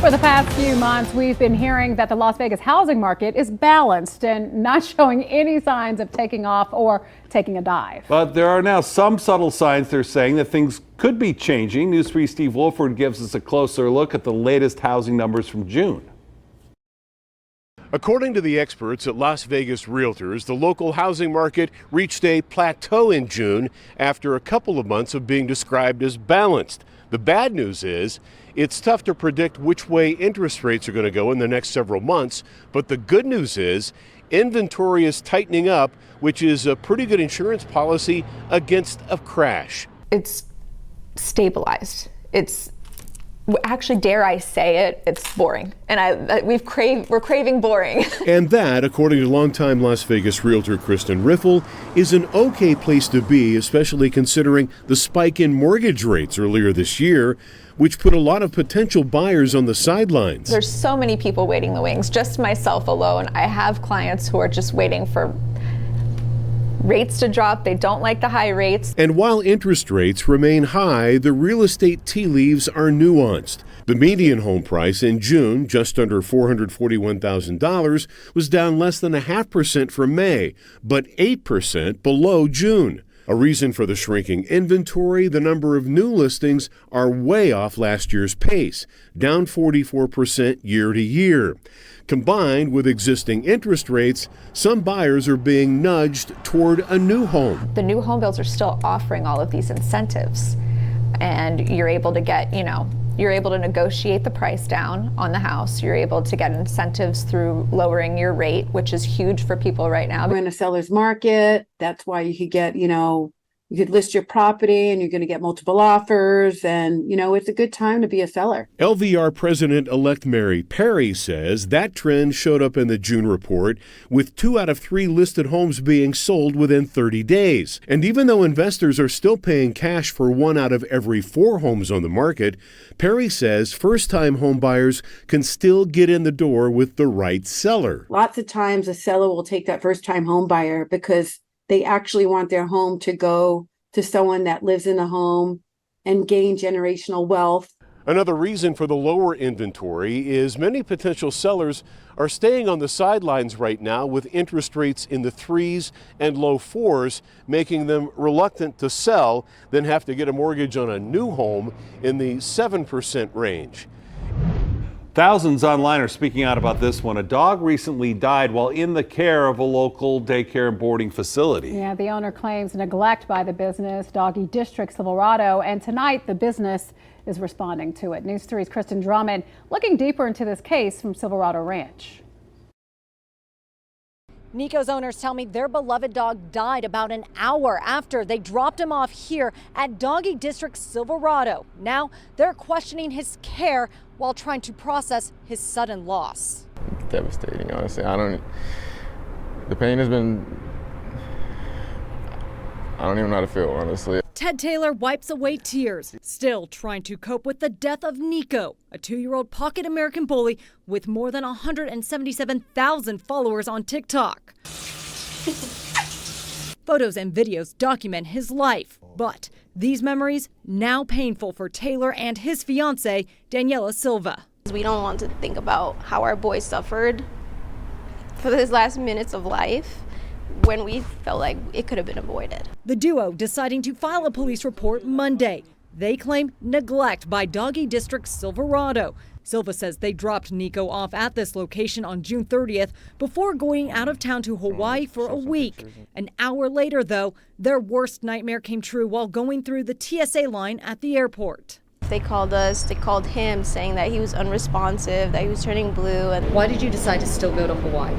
For the past few months, we've been hearing that the Las Vegas housing market is balanced and not showing any signs of taking off or taking a dive. But there are now some subtle signs they're saying that things could be changing. News 3's Steve Wolford gives us a closer look at the latest housing numbers from June. According to the experts at Las Vegas Realtors, the local housing market reached a plateau in June after a couple of months of being described as balanced. The bad news is it's tough to predict which way interest rates are going to go in the next several months, but the good news is inventory is tightening up, which is a pretty good insurance policy against a crash. It's stabilized. It's actually, dare I say it, it's boring. And we're craving boring. And that, according to longtime Las Vegas realtor Kristen Riffle, is an okay place to be, especially considering the spike in mortgage rates earlier this year, which put a lot of potential buyers on the sidelines. There's so many people waiting in the wings, just myself alone. I have clients who are just waiting for rates to drop. They don't like the high rates. And while interest rates remain high, the real estate tea leaves are nuanced. The median home price in June, just under $441,000, was down less than 0.5% from May, but 8% below June. A reason for the shrinking inventory, the number of new listings are way off last year's pace, down 44% year to year. Combined with existing interest rates, some buyers are being nudged toward a new home. The new home builds are still offering all of these incentives, and you're able to get, you're able to negotiate the price down on the house. You're able to get incentives through lowering your rate, which is huge for people right now. We're in a seller's market. That's why you could get, you could list your property and you're going to get multiple offers. And, it's a good time to be a seller. LVR President-elect Mary Perry says that trend showed up in the June report, with 2 out of 3 listed homes being sold within 30 days. And even though investors are still paying cash for 1 out of every 4 homes on the market, Perry says first-time home buyers can still get in the door with the right seller. Lots of times a seller will take that first-time home buyer because they actually want their home to go to someone that lives in the home and gain generational wealth. Another reason for the lower inventory is many potential sellers are staying on the sidelines right now with interest rates in the 3s and low 4s, making them reluctant to sell, then have to get a mortgage on a new home in the 7% range. Thousands online are speaking out about this one. A dog recently died while in the care of a local daycare and boarding facility. Yeah, the owner claims neglect by the business, Doggy District Silverado, and tonight the business is responding to it. News 3's Kristen Drummond looking deeper into this case from Silverado Ranch. Nico's owners tell me their beloved dog died about an hour after they dropped him off here at Doggy District Silverado. Now they're questioning his care while trying to process his sudden loss. Devastating, honestly. The pain has been, I don't even know how to feel, honestly. Ted Taylor wipes away tears, still trying to cope with the death of Nico, a 2-year-old pocket American bully with more than 177,000 followers on TikTok. Photos and videos document his life, but these memories now painful for Taylor and his fiancée, Daniela Silva. We don't want to think about how our boy suffered for his last minutes of life when we felt like it could have been avoided. The duo deciding to file a police report Monday. They claim neglect by Doggy District Silverado. Silva says they dropped Nico off at this location on June 30th before going out of town to Hawaii for a week. An hour later, though, their worst nightmare came true while going through the TSA line at the airport. They called us, they called him saying that he was unresponsive, that he was turning blue. And why did you decide to still go to Hawaii?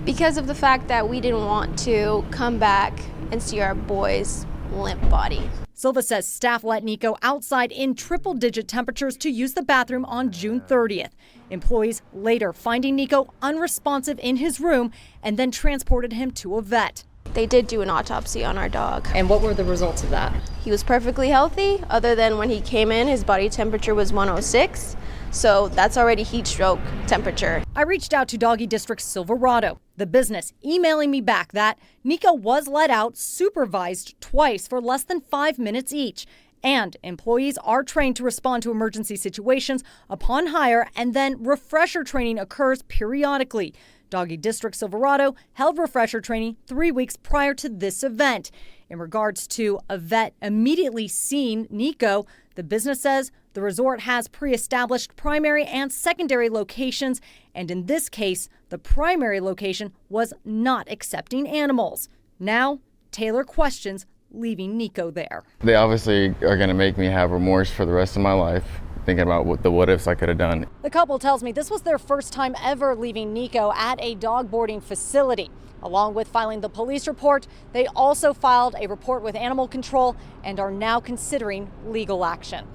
Because of the fact that we didn't want to come back and see our boy's limp body. Silva says staff let Nico outside in triple-digit temperatures to use the bathroom on June 30th. Employees later finding Nico unresponsive in his room and then transported him to a vet. They did do an autopsy on our dog. And what were the results of that? He was perfectly healthy, other than when he came in, his body temperature was 106. So that's already heat stroke temperature. I reached out to Doggy District Silverado, the business, emailing me back that Nico was let out, supervised twice for less than 5 minutes each, And employees are trained to respond to emergency situations upon hire, and then refresher training occurs periodically. Doggy District Silverado held refresher training 3 weeks prior to this event. In regards to a vet immediately seeing Nico, the business says the resort has pre-established primary and secondary locations, and in this case, the primary location was not accepting animals. Now, Taylor questions leaving Nico there. They obviously are going to make me have remorse for the rest of my life, thinking about what ifs I could have done. The couple tells me this was their first time ever leaving Nico at a dog boarding facility. Along with filing the police report, they also filed a report with animal control and are now considering legal action.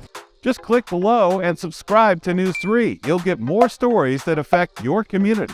Just click below and subscribe to News 3. You'll get more stories that affect your community.